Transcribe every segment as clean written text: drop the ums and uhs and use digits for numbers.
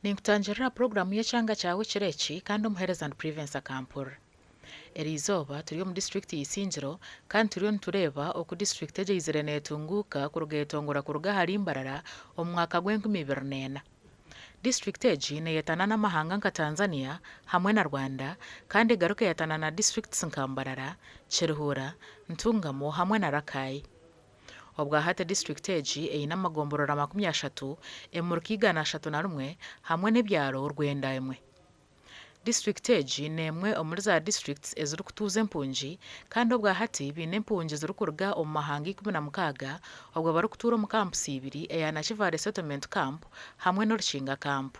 Ninkutangira programu y'Ekyanga Kyawe kireki kandi omuhereza ndi Privance Akampurira. Eriizooba turi mu district y'Isingiro kandi turiyo nitureba oku district eizire netunguuka kuruga etongora kuruga hari mbarara omu mwaka gw'2024. District egi neyetana n'amahanga nka Tanzania hamwe na Rwanda kandi egaruka yetana na districts nka Mbarara, Kiruhura, Ntungamo hamwe na Rakai. Obwa hate district egi eyina amagomborora 30 emurukigana 31 hamwe n'ebyaro 91. District egi nemwe omuri za districts eziri kutuuza empungi kandi obwa hati biine empungi ziri kuruga omu mahanga 16 obwo bari kutuura omu campus 2 eya Nakivale Settlement Camp hamwe n'Orukinga Camp.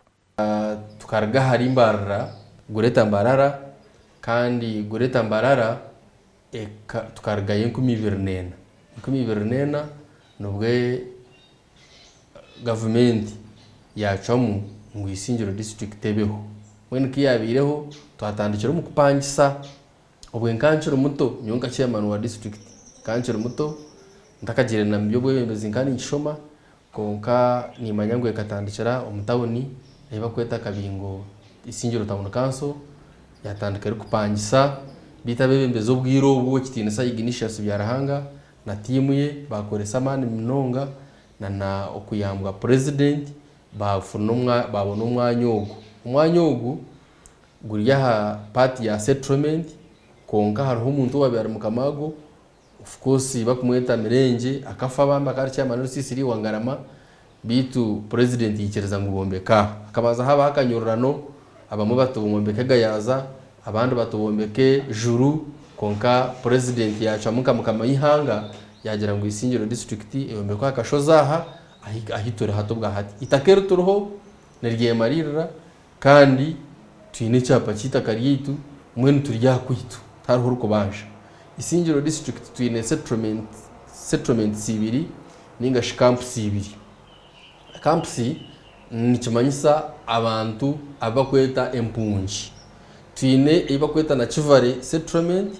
Tukaruga hari Mbarara, Gureta Mbarara kandi Gureta Mbarara tukaruga 2024 nubwe government yacamu Oku Isingiro District ebeho. Mwene kiyabireho twatandikira mu kupangisa obwenkanciro muto nyonka chairman wa district kanciro muto ntakagire na mbyo bwebembezi nkani nkishoma konka ni manyangwe katandikira omutawuni eba kweta kabingo Isingiro Town Council yatandikira kupangisa bita bebembezi obwiro obwo kitinisa Ignatius byarahanga na timu ye bakoresa mani mnonga na okuyambwa president bafunumwa babona umwanya ogu guriya party ya settlement konka hariho umuntu wabari mu Kamago, of course bakumweta Mirenge akafa bamba kari chairman CCR wa Ngarama bitu president yikereza ngo bombeka akabaza haba hakanyorano abamwe batubombeke gayaza abandi batubombeke juru konka president yaca mukama yihanga yagira ngo Isingiro district yombekwa akashozaha ahiture hato bwa hati itakero turuho nergiye maririra kandi twine cyapa cyita kariyitu mwene turya kwitu hariho uruko banje. Isingiro district twine settlement 2 ninga camps 2. Camps ni kimanyisa abantu abakweta empungi. Twine ibakweta na Nakivale settlement,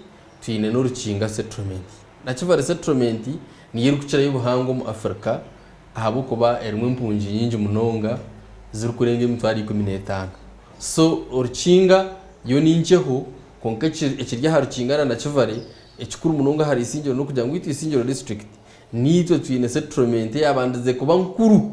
twine n'Orukinga settlement. Nakivale settlement ni yiri kucira y'ubuhango mu Afrika ahabo kuba erimwe empungi nyingi munonga ziri kurenga 15. So Orukinga yo ninjeho konka ekirya harukingana na Nakivale ekikuru munonga hari Isingiro no kugira ngo iti Isingiro district nitwe twine settlement yabandize kuba nkuru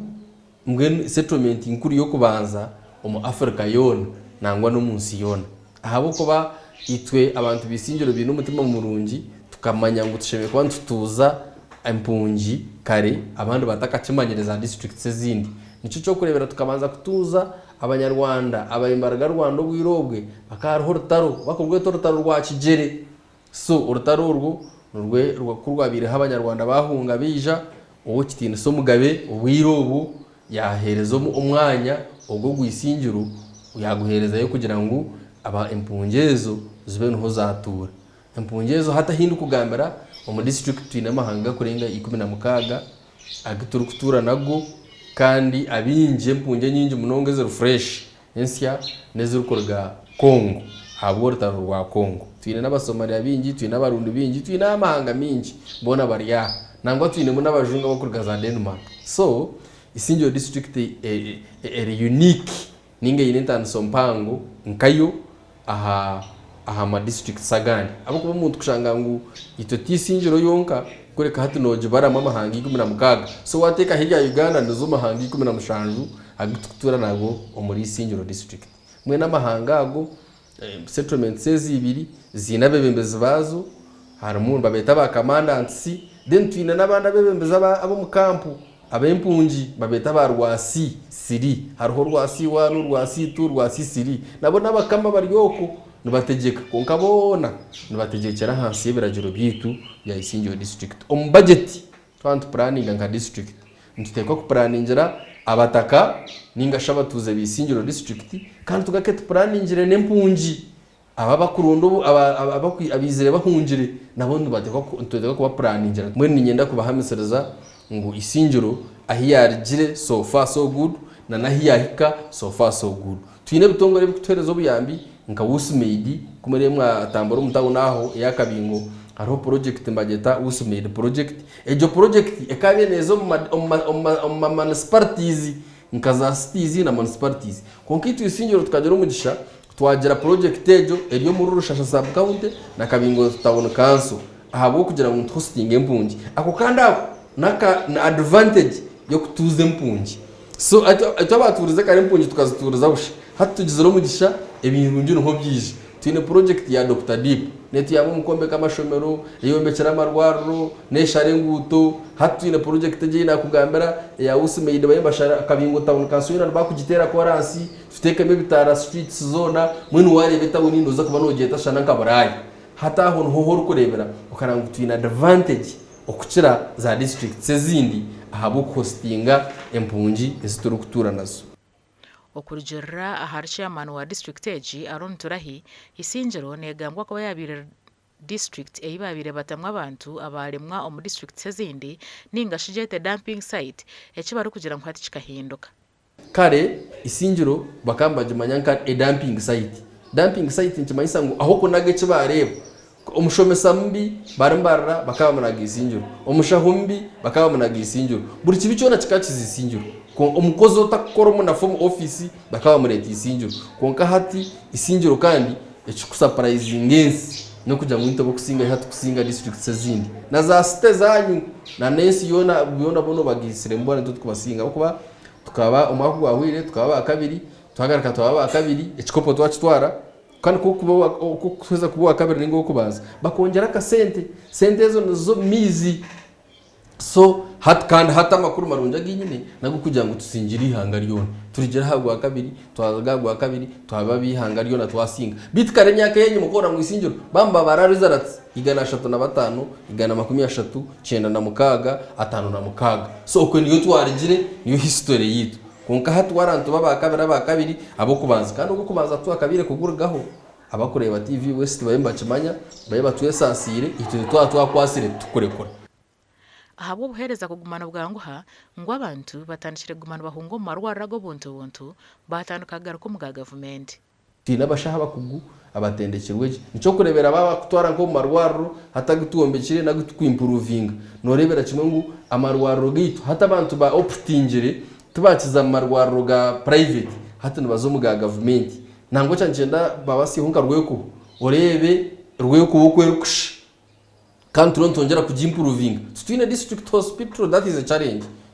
mbwe settlement nkuru yo kubanza omu Afrika yona nangwa no munsi yona ahabo kuba itwe abantu bisingiro bino umutima murungi tukamanya ngo tusheme kwa tutuza empungi kare abantu batakakimanyereza districts ezindi nico cyo kurebera tukabanza kutuza abanyarwanda abayimbaraga Rwanda bwirobwe bakariho rutaro bakubwe rutaro rwa Kigere. So urutaro urwo nurwe rwakurwabire abanyarwanda bahunga bija uwo kitine so mugabe ubwirobu yahereza umwanya ubwo gwisingiro yaguhereza yo kugira ngo aba empungezo zibe nho zatura empungezo hata hindu kugambira mu district twine mahanga kurenga 16 agituru kutura nago kandi abinje mpunge nyingi munonge zero fresh ensya nezirukorga Kongo habwo rutaro rwa Kongo twine n'Abasomalia bingi twine n'Abarundi bingi twine amahanga mingi bona bariya nangwa twine mu n'abajunga bakurga za Denmark. So Isingiro district unique ninge yine tanso mpango nkayo aha ma district sagani abo kuba umuntu kushanga ngo ito Isingiro yonka kureka hati noje barama mahanga 16. So wateka hirya Uganda nizo mahanga 17 agitutura nago omuri Isingiro district mwe n'amahanga ago settlements ezibiri zinabebembezi bazo harimu babeta ba commandants then twina nabanda bebembeza abo mu kampu abempungi babeta ba rwasi siri hariho rwasi 1 rwasi 2 rwasi siri nabo nabakama baryoko nibategeka konka bona nibategekera hansi y'ibiragiro byitu ya Isingiro district om budget twantu planning nka district ntutekwa ku planningira abataka ninga shabatuze b'Isingiro district kandi tugakete planningire nempungi ababa kurundo abizire bahungire nabo nibatekwa kuba planningira mwe ninyenda kubahamisereza ngo Isingiro ahiyarigire so far so good na nahiyahika so far so good. Twine bitongore bikuterezo buyambi nka Usmade kumere mwa tamboro mutago naho yakabingo hariho project mbageta Usmade project ejo project ekabe nezo municipalities nkaza cities na municipalities konka itu Isingiro tukagera umugisha twagira project ejo eriyo muri Rushasha sub county na Kabingo town council ahabo kugira ngo hosting empungi ako kandi na advantage yo kutuze empungi so ato abaturize kare empungi tukazituriza busha hatugizero umugisha ibintu ngino nko byije twine project ya Dr Deep netu yabo mukombe kamashomero eyombekera amarwaro neshare nguto hatwine project je na kugambira ya usimeide bayembashara Kabingo town council na bakugitera koransi tutekeme bitara streets zona mwini wari beta unindo za kuba nogeta shana nkabarayi hata aho nho kurebera ukaranga twine advantage okukira za district sezindi ahabo hostinga empungi ezituru kutura nazo okurugirira ahari chairman wa district eji Aron Turahi Isingiro negambwa ko yabire district eyibabire batamwa abantu abalemwa omu district sezindi ninga shijete dumping site ekibari kugira ngo hati kikahinduka kare Isingiro bakambaje manyanka dumping site nkimayisa ngo aho kunage kibareba umushomesa mbi barambarra bakabamunaga Isingiro umushahumbi bakabamunaga Isingiro buri kibi cyona kikakiza Isingiro umukozi utakora mu na form office bakabamureta Isingiro konka hati Isingiro kandi ekikusurprising ensi no kujya mu ntabo kusinga hati kusinga district sezindi na za site zanyu na nesi yona bono bagisire mbone tukubasinga kuba tukaba umwaka wawire tukaba akabiri tuhagarika tukaba akabiri ekikopo twacitwara kandi kuza kuba akabiri ningo kubaza bakongera ka sente zo mizi so hata makuru marunja ginyine nago kugira ngo tusingira ihanga ryona turigera hagwa kabiri twagagwa kabiri twababi ihanga ryona twasinga bitkare myaka yenye mukora mu Isingiro bamba bararizarats igana 35 igana 30 9 na mukaga 5 na mukaga so ko niyo twarigire niyo history yitu konka hatu warantu baba kabiri abo kubanza kandi uko kubanza twakabire kugurgaho abakureba TV West bayemba kimanya bayeba tuyesasire ito twakwasire tukurekora ahabo buhereza kugumana bwanguha ngo abantu batandikire gumana bahungo marwara go buntu batandukaga ko muga government tina bashaha bakugu abatendekirwe nico kurebera baba kutwara ngo marwaro hatagituombekire na gutwimprovinga norebera kimwe ngo amarwaro gitu hata abantu ba optingire tubakiza amarwaro ga private hata nibazo muga government nango cyangenda babasi hunka rweko orebe rweko bukwerukush kandi turontongera kujimprovinga twine district hospital that is a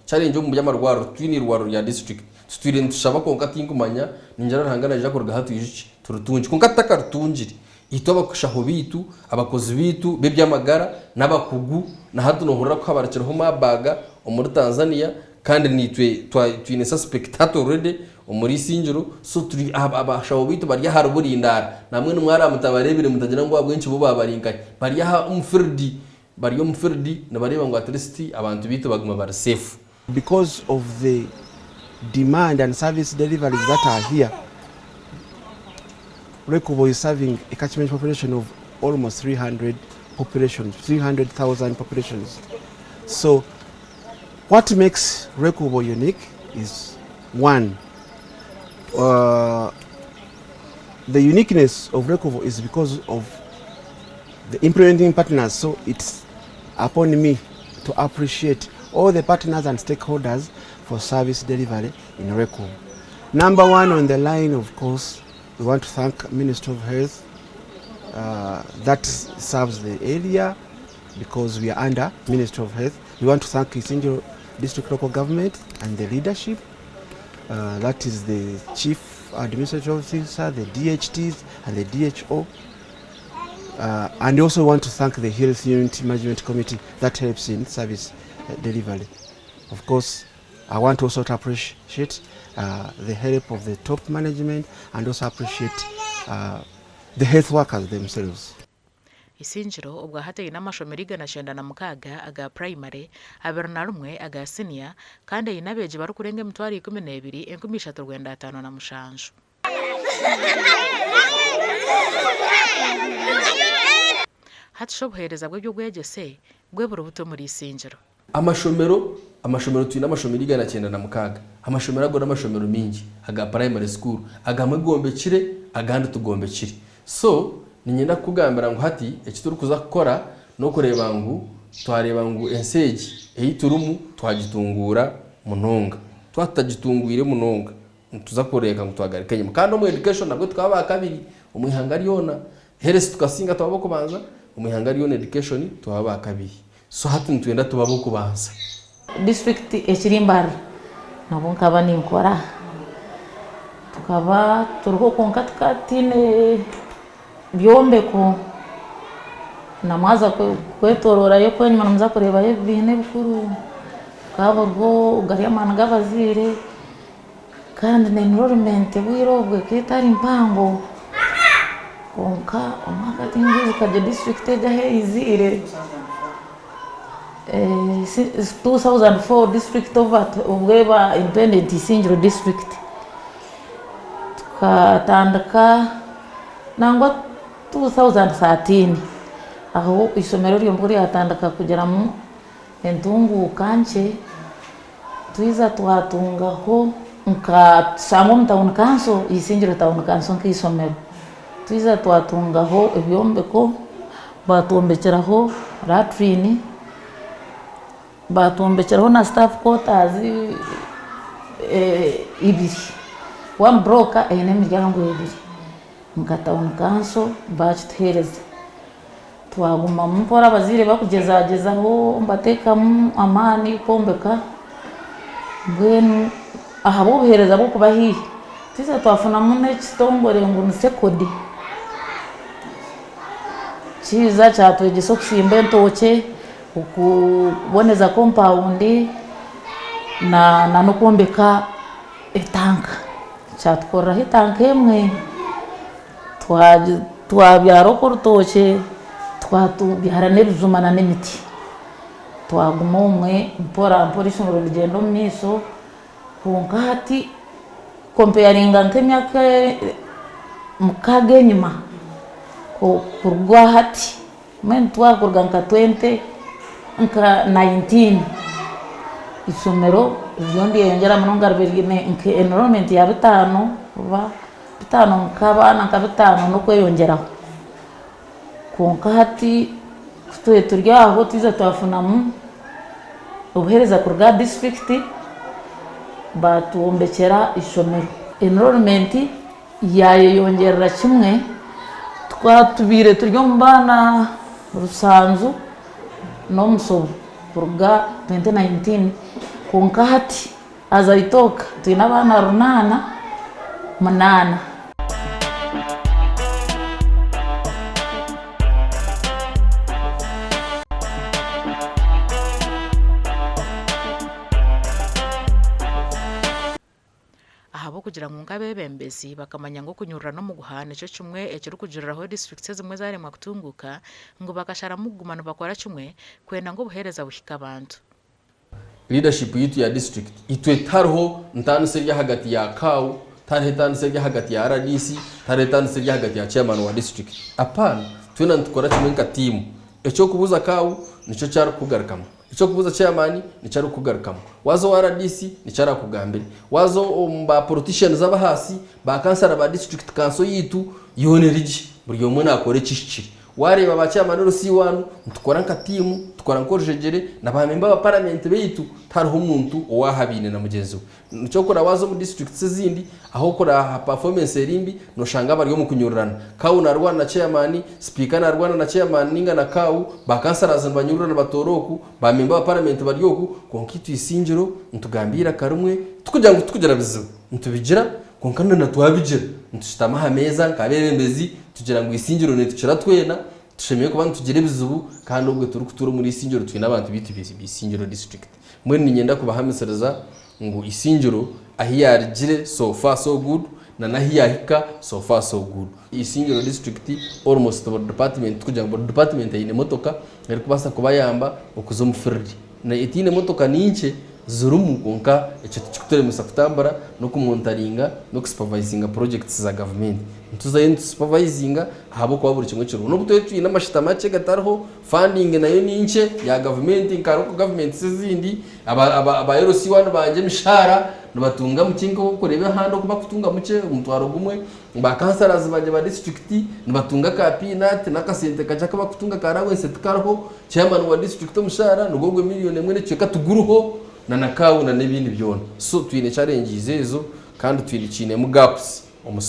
challenge mu byamarwaro twine rwaro ya district twire ntushaba konka tingumanya ninjara ntangana je akorga hatu yici turutunji konka takartunjiri ito abakushaho bitu abakozi bitu bebyamagara nabakugu na hatu no horra ko habarakiraho mabaga muri Tanzania kandi nitwe twine spectator already muri Isingiro so turi abashaho bitu bari haruburindara namwe numwara mutabarebire mutagira ngo abwenci bo babarinkaye bari ha umfirdi bari umfirdi nabareba ngo atresti abantu bitu baguma bar safe because of the demand and service deliveries that are here. Rekovo is serving a catchment population of almost 300,000 populations. So what makes Rekovo unique is one, the uniqueness of Rekovo is because of the implementing partners. So it's upon me to appreciate all the partners and stakeholders for service delivery in Rekovo. Number one on the line, of course, we want to thank Ministry of Health that serves the area because we are under Ministry of Health. We want to thank Isingiro District Local Government and the leadership. That is the Chief Administrative Officer, the DHTs and the DHO. And also want to thank the Health Unit Management Committee that helps in service delivery. Of course, I want also to appreciate the help of the top management and also appreciate the health workers themselves. Isingiro ubwo hateye n'amashomero igana 96 aga primary 21 aga senior kandi inabeje bari kurenge mutwari 12 1395 na mushanju. Hatshobohereza bwo bwegese bwe burubuto muri Isingiro. Amashomero tuyina amashomero igana 96 amashomero agora amashomero mingi aga primary school aga magombekire agandi tugombekire so ninyenda kugambira ngo hati ekituru kuza gukora no kureba ngo twareba ngo enseji eyiturumu twagitungura munonga twatagitungwire munonga tuza kureka ngo tuhagarike nyuma kandi mu education nabwo twaba kabiri umwihanga yona heresi tukasinga twaba kubanza umwihanga yona education twaba kabiri so hatu twenda tubabo kubanza district ekirimbara nabo nkaba ninkora tukaba turuko konkatkatine byombeko namwaza kwetorora yo kwenyuma namuza kureba ibintu bikuru kaborgo ugari amana gabazire kandi na enrollment wirobwe kitari mpango konka omwaka tingizi kaje district ya eizire 2004 district of ubweba independent Isingiro District tukatandika nangwa 2013 aho isomero ry'omburi atandika kugera mu netunguuka nche tuiza twatungaho nka sango mu town council Isingiro town council nk'isomero tuiza twatungaho ebyombeko batombekeraho latrine batombekeraho na staff quarters ibiri one broker ene miryango ibiri nka town council bachitereza twaguma mpora bazire bakugezagezaho mbateka amani kombeka bwenu ahabo buhereza bwo kubahiye tiza twafuna mune kitongore ngo nsekodi kiza cyatwegeso kusimba ntoke ukuboneza compound na no kombeka etanka cyatkora etanka emwe twabyaro kurutoke twatubyara nebizumana n'imiti twaguma umwe mpora ishingiro rugendo miso kunkati comparinga nk'emyaka mukage nyuma kurwa hati men twakurga nka 20 nka 19 isomero ryondi yongera munonga rubirine nke enrollment ya 5 kuba 5 nkabana nka 5 no kweyongeraho konka hati twe turyaho tiza twafunamu ubuhereza kurga district batuombekera isomero enrollment yayongerera kimwe twatubire turyo mbana rusanzu no musobo kurga 2019 konka hati azayitoka twina bana runana munana ahabo kugira ngo ngabebembezi bakamanya ngo kunyurira no mu guhana ico kimwe ekiri kujuriraho district zimwe zaremwa kutunguka ngo bakashara mugumana bakora kimwe kwenda ngo buhereza buhika abantu leadership yitu ya district itwe tarho ntanu serya hagati ya kawu tare hetanu serya hagati ya RDC tare hetanu serya hagati ya chairman wa district apana twena ntukora kimwe nka team eco kubuza kawu nico cyari kugarukamo ico kubuza chairman ni cyari kugarukamo wazo wa RDC ni cyari kugambira wazo ba politicians abahasi ba kansara ba district council yitu yonerije buri yomwe nakore kishikiri wareba ba chairman rusi wanu ntukora nka team tukora nkorjegere na ba member ba parliament beyitu tariho umuntu owahabine na mugenzi cyo kora wazo mu districts zindi aho kora performance erimbi no shanga bari yo mu kunyurana kawu na rwana na chairman speaker na rwana na chairman ninga na kawu ba kansaraza banyurana batoroku ba member ba parliament bari yoku konkitu Isingiro ntugambira karumwe tukujya ngo tukugera bizibu ntubigira konkanda na tuwabigira ntushitama hameza kabebembezi tugira ngo Isingiro ne tucira twena tushemiye kuba tugire bizubu kandi ubwo turi kuturo muri Isingiro twina abantu biti Isingiro district mwe ni nyenda kubahamisereza ngo Isingiro ahiyarigire so far so good na nahiyahika so far so good Isingiro district almost the department kugira ngo department yine motoka yari kubasa kuba yamba okuzo mufirdi na itine motoka ninche zurumu konka icyo tukutore mu September no kumontaringa no supervisinga projects za government ntuzaye supervisinga habo kwa buri kimwe cy'urugo no butoye n'amashita make gatarho funding nayo ninche ya government inkaruko government sizindi aba erosi wana banje mishara batunga mu kingo kurebe hando kuba kutunga muce umutwaro gumwe ba kansarazi banje ba district nibatunga ka peanut nakasente kaja kuba kutunga karawe setkarho chairman wa district mushara nugogwe miliyoni 1 n'ecyo katuguruho na nakawu na n'ibindi byona so twine challenges ezo kandi twirikine mu gaps mu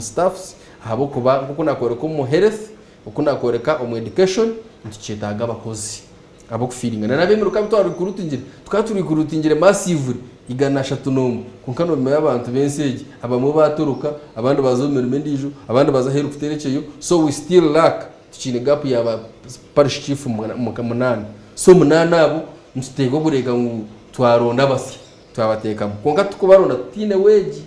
staff habo kuba kuko nakoreka mu health uko nakoreka mu education nticetaga abakozi abo kufiringa na nabemeruka bitwara recruiting tukaturi recruiting massive igana 3 kunkano me y'abantu benseje abamwe baturuka abandi bazomera mendijo abandi bazahera kuterekeyo so we still lack tukine gap ya parish chief mu kamunana so munana abo ntitego burega ngo twaronda basi twabateka konka tukubaronda tine weji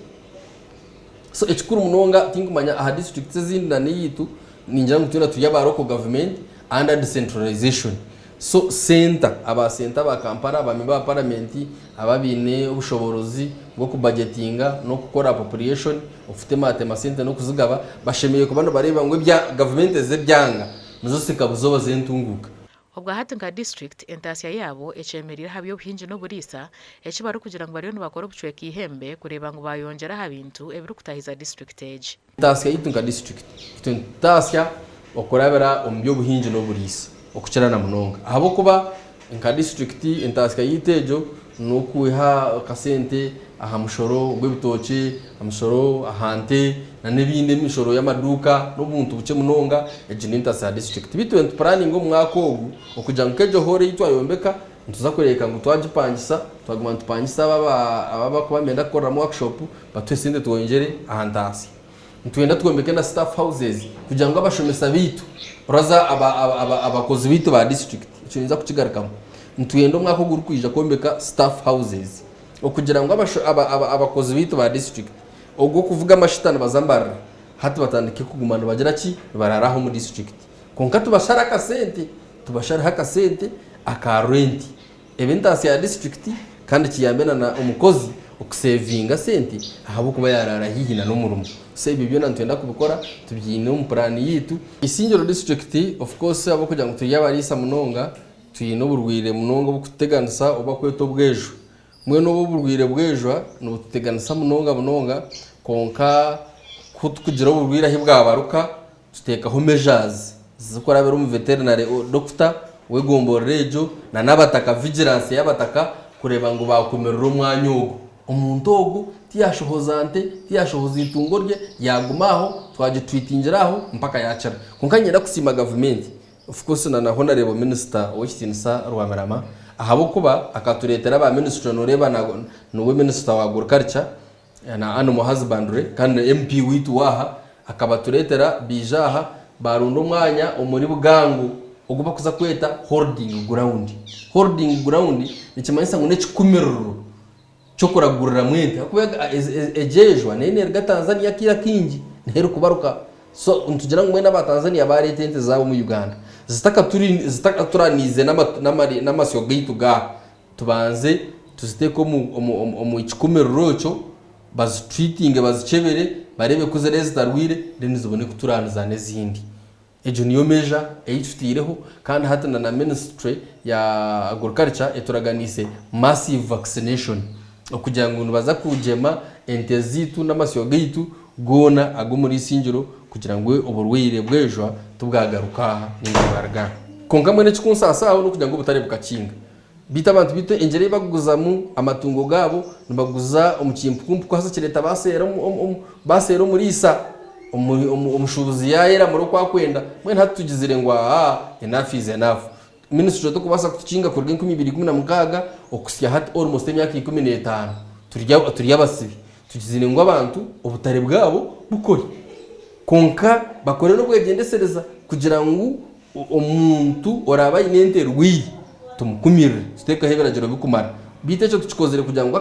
so ekikuru munonga tingumanya aha district zindi na niyitu ninjira mutuna tuyabaroko government under decentralization so center ba Kampala abamemba ba parliament ababine ubushoborozi bwo kubudgetinga no gukora appropriation ufite matema center no kuzigaba bashemeye ku bana bareba ngo bya government ze byanga muzo sikabuzo bazentunguka ubwo hatunga district entasiya yabo echemerira habyo hinje no burisa ekibaru kugira ngo bariyo bakora ubucweka ihembe kureba ngo bayongera habintu ebiri kutahiza district age entasiya yitunga district entasiya okorabera ombyo buhinje no burisa okucerana munonga ahabo kuba nka district entasiya yitejo nokuha kasente aha mushoro gw'ebitoke amushoro ahante na nebinde mishoro y'amaduka n'obuntu buce munonga ejinita sa district bitu planning omwakogu okuja nkejo hore yitwayombeka ntuza kureka ngo twagipangisa twaguma tupangisa ababa kubamenda gukora mu workshop batwesinde twongere ahantasi ntwenda twombeke na staff houses kugira ngo abashomesa bitu uraza abakozi bitu ba district icyo niza kukigarakamo ntwenda umwaka guru kwija kombeka staff houses okugira ngo abakozi bitu ba district ogwo kuvuga amashitani bazambara hati batandike kugumana bagira ki bararaho mu district konka tubashara ka sente aka rent eventasi ya district kandi kiyambena na umukozi okusevinga sente ahabo kuba yarara hihina no murumo se ibyo ntwenda kubikora tubyine mu plan yitu Isingiro district of course abo kugira ngo tuyabarisa munonga tuyino burwire munonga bukuteganisa oba kweto bwejo mwe no burwire bwejwa no tuteganisa munonga konka kugira burwira hibwabaruka tutekaho measures zikora bero mu veterinary doctor wegomborejo na nabataka vigilance y'abataka kureba ngo bakomerera umwanya ugo umuntu ogo tiyashohozante tiyashohoza itungo rye yagumaho twaje tweetingiraho mpaka yacara konka nyenda kusima government of course na honorable minister Okitinsa Rwamarama ahabo kuba akaturetera ba minister no reba no minister wa agriculture na animal husbandry kandi MP witu waha akabaturetera bijaha barundo mwanya umuri bwangu uguba kuza kweta holding ground nikimanyisa ngo nechikumiro cyo kuragurira mwente akubega ejejwa nene rga Tanzania kira kingi ntero kubaruka so untugira ngo mwena ba Tanzania bare tente zabo mu Uganda zitaka turanize n'amasyo gitu ga tubanze tuziteko mu ichikumiro rocho bazitreating bazicebere barebe kuzereza tarwire then zibone kuturaniza nezindi ejo niyo measure eyifitireho kandi hatana na ministry ya agriculture eturaganise massive vaccination okugira ngo baza kujema ente zitu n'amasyo gitu gona ago muri Isingiro kugira ngo uburwire bwejwa tubwagaruka n'ingabarga konka mwene chikunsasaho no kugira ngo butare bukakinga bita abantu bite engere baguzamu amatungo gabo nibaguza umukimpu ko hasa kireta basero muri isa umushubuzi yayera muri kwa kwenda mwe ntatugizire ngo enough is enough ministry to kubasa kukinga kurga 2016 okusya hat almost emyaka 15 turya basibi tugizire ngo abantu ubutare bwabo bukore konka bakore no bwegendesereza kugira ngo umuntu orabaye nente rwi tumukumire steka heberagero bikumara bite cyo tukikozere kugira ngo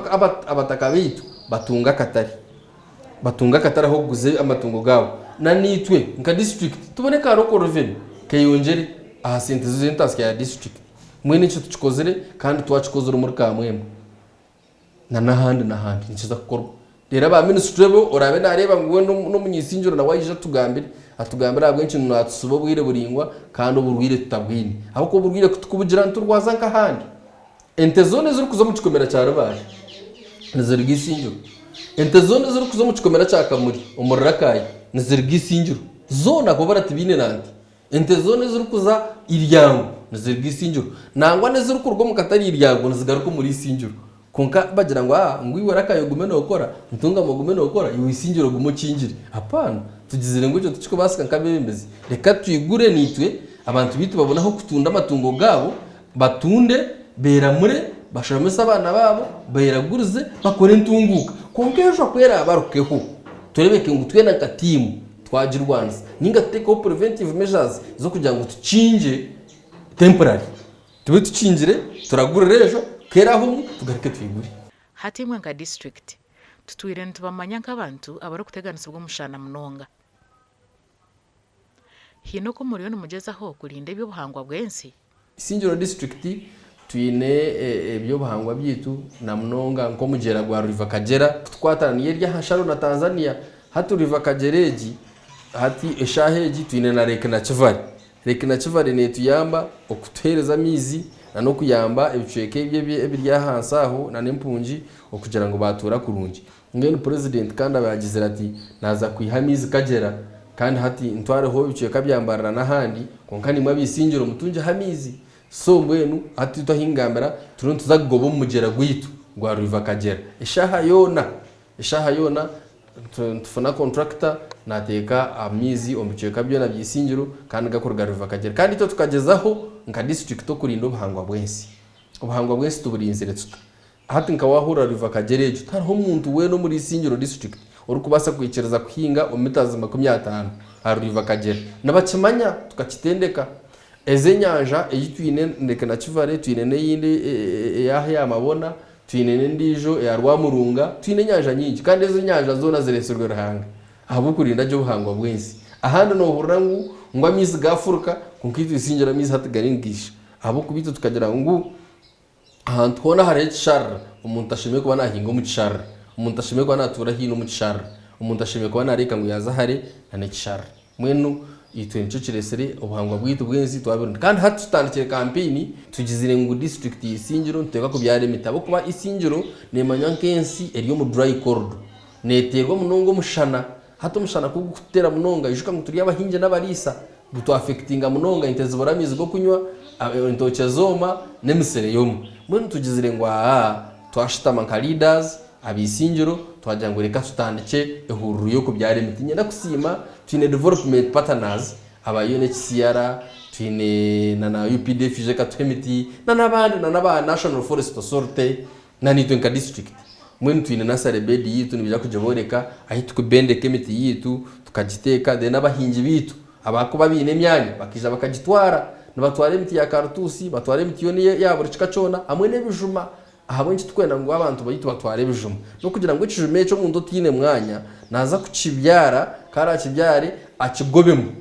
abataka bitu batunga katari aho guze amatungo gabo na nitwe nka district tuboneka roko revenue kayongere aha sente zentasi ya district mwene cyo tukikozere kandi twacikozere muri kamwemwe nahandi nikiza gukorwa rero aba ministry bo orabe nareba ngo no munyisingiro na wayije atugambira abwenshi natusubo bwire buringwa kandi uburwire tutabwine aho ko burwire kutukubugira nturwaza nkahandi ente zone ziri kuzo mu kikomera cyaro baje nazirigi Isingiro ente zone ziri kuzo mu kikomera cyakamuri umurrakaye nazirigi Isingiro zona ko baratibine nanti ente zone ziri kuza iryango nizirga Isingiro nangwa neziri kurwa mu katari iryango nizigaruka muri Isingiro konka bagira ngo ngwiwe rakayogume no gukora ntunga mugume no gukora iwe Isingiro gumo kingire apana tugizire ngo cyo tuchiko basika nkabembezi reka tuyigure nitwe abantu bitu babonaho kutunda amatungo gabo batunde beramure bashoramesa abana babo bayiraguruze bakore ntunguka konka ejo kwera barukeho turebeke ngo twena katimu twagirwanza ninga take preventive measures zo kugira ngo tucinje temporary tube tucingire turagurira ejo keraho tugarike twigure hatimwe nka district tutwire ntubamanya nk'abantu abari kuteganisa bwo mushana munonga hino ko muri yo mugezaho kurinda ibyo buhangwa bwensi Isingiro district twine ebyo buhangwa byitu na munonga nko mugera gwa River Kagera twataraniye rya hasharo na Tanzania hatu River Kagereji hati eshaheji twine na Lake na Chivari ne tuyamba okutereza mizi na no kuyamba ebicweke ebirya hansaho na nempunji okugira ngo batura kurungi ngene president kandi abagize ati naza kwihamizi Kagera kandi hati ntware ho bicweka byambarana nahandi konkani mwa Isingiro mutunje hamizi so mbwenu hati tuhingambira turun tuzagobo mugera gwitu gwa River Kagera eshaha yona tufuna contractor nateka amizi omuceka byo nabyisingiro kandi gakorwa River Kagera kandi to tukagezaho nka district to kurinda ubuhangwa bwensi tuburinzire tuka hati nka wahura River Kagera ejo tariho umuntu we no muri Isingiro district uri kubasa kwicereza kuhinga omitazi 50 ari River Kagera nabakimanya tukakitendeka eze nyanja eyitwine ndeke na Kivare twine neyindi ya mabona twine ndijo ya Rwamurunga twine nyanja nyingi kandi ezo nyanja zona zireserwe rahanga aho kurinda byo buhangwa bwensi ahandi no hurangu ngo amizi gafuruka kunkitu Isingiro amizi hatigaringisha aho kubito tukagira ngo ahantu hona hari char umuntu ashimye kuba nahinga mu char umuntu ashimye kuba natura hino mu char umuntu ashimye kuba nareka ngo yazahare na char mwenu itwe nico kiresere ubuhangwa bwitu bwensi twabirunda kandi hatutandikire campaign tugizire ngo district Isingiro nteka ko byare mitabo kuba Isingiro nemanya nkensi eriyo mu dry corridor neterwa munongo mushana hato mushana kugutera munonga ishuka ngo turiya bahinje n'abarisa buto affectinga munonga inteze boramizi go kunywa intoke zoma nemisere yomu mwenu tugizire ngo twashitama nka leaders abisingiro twagira ngo reka tutandike ehururu yo kubyare mitinye ndakusima twine development partners aba UNHCR twine na UPDF je katwemiti na naba National Forest Authority na nitwenka district mwenu twine na sarebedi yitu nibija kujoboreka ahitu kubende kemiti yitu tukagiteka de nabahinji bitu abakuba bine myanya bakija bakagitwara nabatware imiti ya kartusi batware imiti yone yabo rikacona amwe nebijuma ahabonye twenda ngo abantu bayitu batware bijuma no kugira ngo ikijume cyo mundo tine mwanya naza kukibyara kara kibyare akigobemo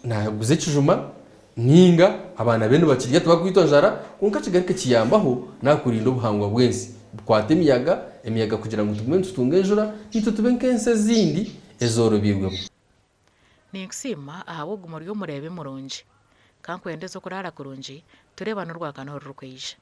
naguze kijuma ninga abana bene bakirya tubakwitonjara kunka kigarike kiyambaho nakurinda ubuhangwa bwensi kwate emiyaga kugira ngo tumwe tutungejura nito tubenkense zindi ezorobirwe ni nsima ahawo gumuri yo murebe murunji kankwende zo kurara kurunji tureba n'urwakano rukwisha.